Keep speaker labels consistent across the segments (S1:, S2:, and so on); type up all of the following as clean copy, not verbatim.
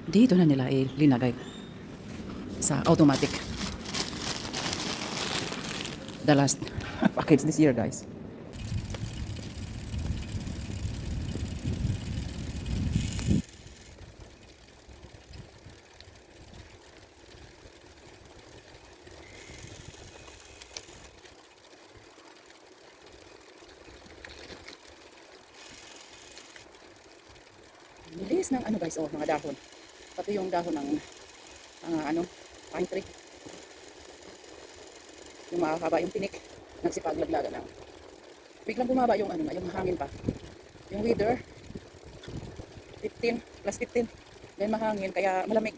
S1: Dito na nila linagay sa automatic. The last package this year, guys. Bilis ng ano guys, oh, mga dahon. Pati yung dahon ng pine tree. Yung mahaba yung tinik, nagsipagladlaga na. Biglang bumaba yung yung hangin pa. Yung weather, 15, plus 15. Then mahangin, kaya malamig.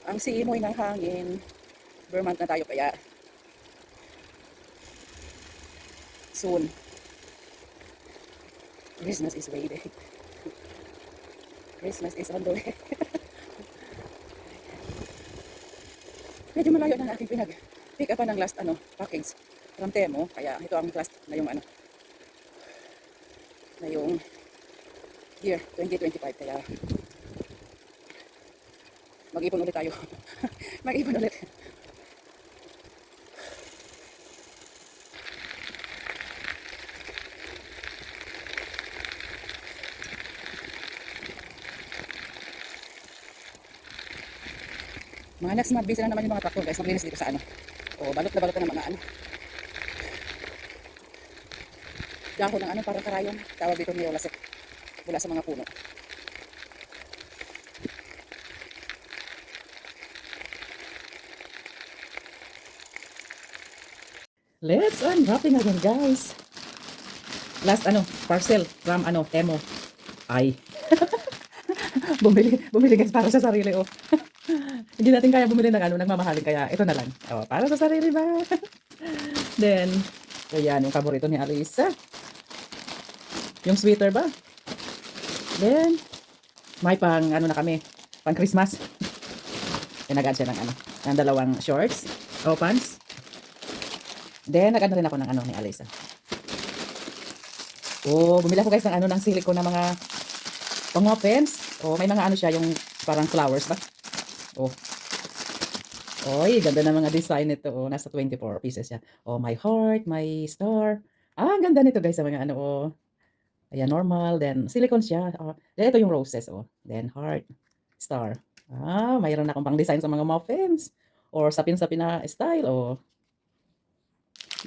S1: Ang simoy ng hangin, Vermont na tayo kaya soon. Christmas is waiting. Christmas is on the way. Medyo malayo na aking pick up ng last package from Temo, kaya ito ang last na yung na yung year 2025, kaya mag-ipon ulit tayo. Mag-ipon ulit. Mga next month, busy na naman yung mga traktor guys, maglinis dito sa o balot na ng mga dahon ng parang karayom, tawag dito ni Olasek, mula sa mga puno. Let's unwrapping again guys. Last parcel from Temo. Ay. bumili guys para sa sarili, oh. Hindi natin kaya bumili ng nagmamahalin, kaya ito na lang. Oh, para sa sarili ba? Then, ayan, yung paborito ni Alisa. Yung sweater ba? Then, may pang na kami, pang Christmas. Nag-add siya ng dalawang shorts o pants. Then, nag-add rin ako ng ni Alisa. Oh, bumili ako guys ng silicone na mga pang muffins. Oh, may mga siya, yung parang flowers ba? Oh. Oy, ganda ng mga design nito. Oh, nasa 24 pieces siya. Oh, my heart, my star. Ah, ang ganda nito guys sa mga oh. Ayan, normal. Then, silicone siya. Then, ito yung roses. Oh. Then, heart, star. Ah, mayroon na akong pang design sa mga muffins. Or sapin-sapin na style. Oh.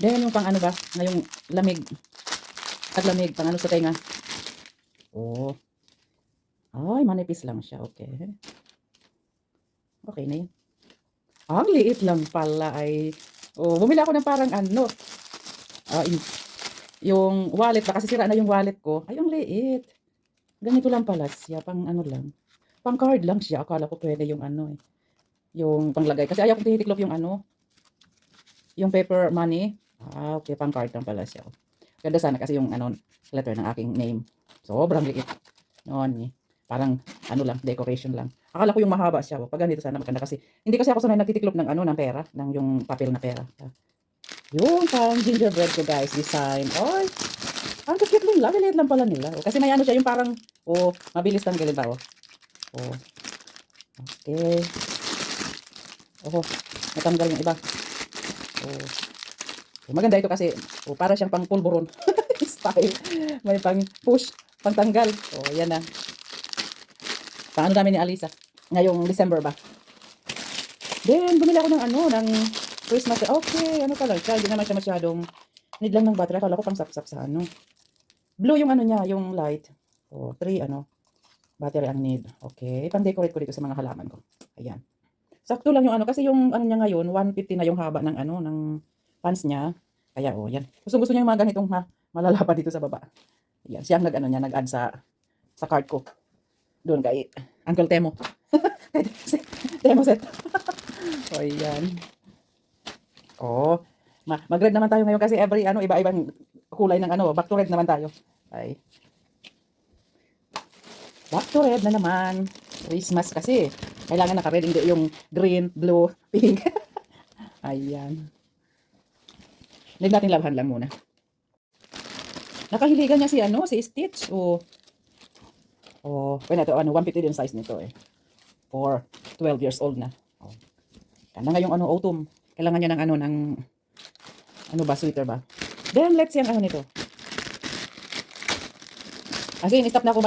S1: Then, yung pang ba? Ngayong lamig. Taglamig. Pang sa tenga. Oh. Ay, manipis lang siya. Okay. Okay na yun. Ang liit lang pala ay. Oh, bumili ako ng parang yung wallet ba, kasi sira na yung wallet ko. Ay, ang liit. Ganito lang pala siya, pang lang. Pang card lang siya. Akala ko pwede yung yung panglagay. Kasi ayaw kong tinitiklop yung yung paper money. Ah, okay, pang card lang pala siya. Ganda sana kasi yung letter ng aking name. Sobrang liit. Noon parang lang, decoration lang. Akala ko yung mahaba siya. Pag ganito sana maganda, kasi hindi kasi ako sanay nagtitiklop ng ng pera, ng yung papel na pera. Yung pang gingerbread ko guys, design. Oy, ang cute nila. Liit lang pala nila. Kasi may siya, yung parang, mabilis tanggalin ba, Okay. Natanggal yung iba. Maganda ito kasi, para siyang pang pulburon. Style. May pang push, pang tanggal. Yan na. Paano namin ni Alisa? Ngayong December ba? Then, bumili ako ng Christmas. Okay, pa lang siya. Hindi naman siya masyadong, need lang ng battery. Akala ko pang sapsap sa blue yung niya, yung light. 3 battery ang need. Okay, pang-decorate ko dito sa mga halaman ko. Ayan. Sakto lang yung kasi yung niya ngayon, 150 na yung haba ng ng pants niya. Kaya yan. Gusto niya yung mga ganitong malalapad dito sa baba. Ayan, siya ang nag-add sa cart ko. Doon kay Uncle Temo. Temo set. Ayan. Mag-red naman tayo ngayon kasi every iba-ibang kulay ng back to red naman tayo. Ay. Back to red na naman. Christmas kasi. Kailangan naka-red, hindi yung green, blue, pink. Ayan. Need natin labhan lang muna. Nakahiligan niya si si Stitch. Pwede na ito, 150 din size nito eh. for 12 years old na. Oh. Kana ngayong ano, autumn. Kailangan niya ng ano, ba, sweater ba? Then, let's see ang ano nito. Kasi in-stop na ako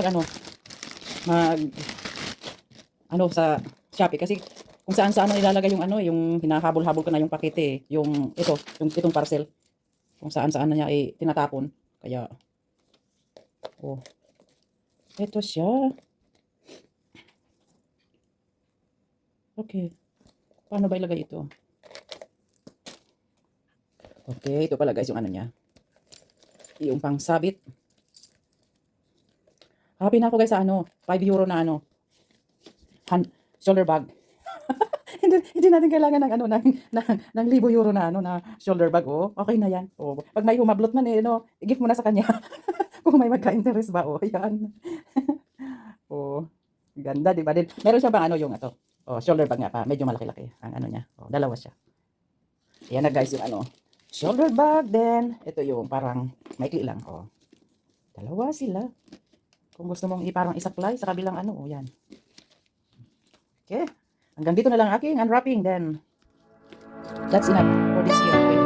S1: sa Shopee. Kasi kung saan-saan nilalagay yung ano, yung hinahabol-habol ko na yung pakete eh. Yung itong parcel. Kung saan-saan na niya tinatapon. Kaya, oh, ito siya. Okay. Paano ba ilagay ito? Okay, ito pala guys yung ano niya. Yung pang sabit. Happy na ako guys sa ano, 5 euro na ano, shoulder bag. hindi natin kailangan ng ano ng 1,000 euro na ano na shoulder bag. Oh, okay na 'yan. Oh, pag may humablot man no, i-gift mo na sa kanya. Kung may magka-interest ba, oh, 'yan. Oh, ganda 'di ba? Din meron siya bang ano yung ito. Oh, shoulder bag nga pa, medyo malaki-laki ang ano niya. Oh, dalawa siya. Ayan na guys yung ano, shoulder bag. Then ito yung parang maikli lang. Oh, dalawa sila. Kung gusto mong parang isaklay sa kabilang ano, oh, yan. Okay. Hanggang dito na lang aking unwrapping. Then, that's enough for this year.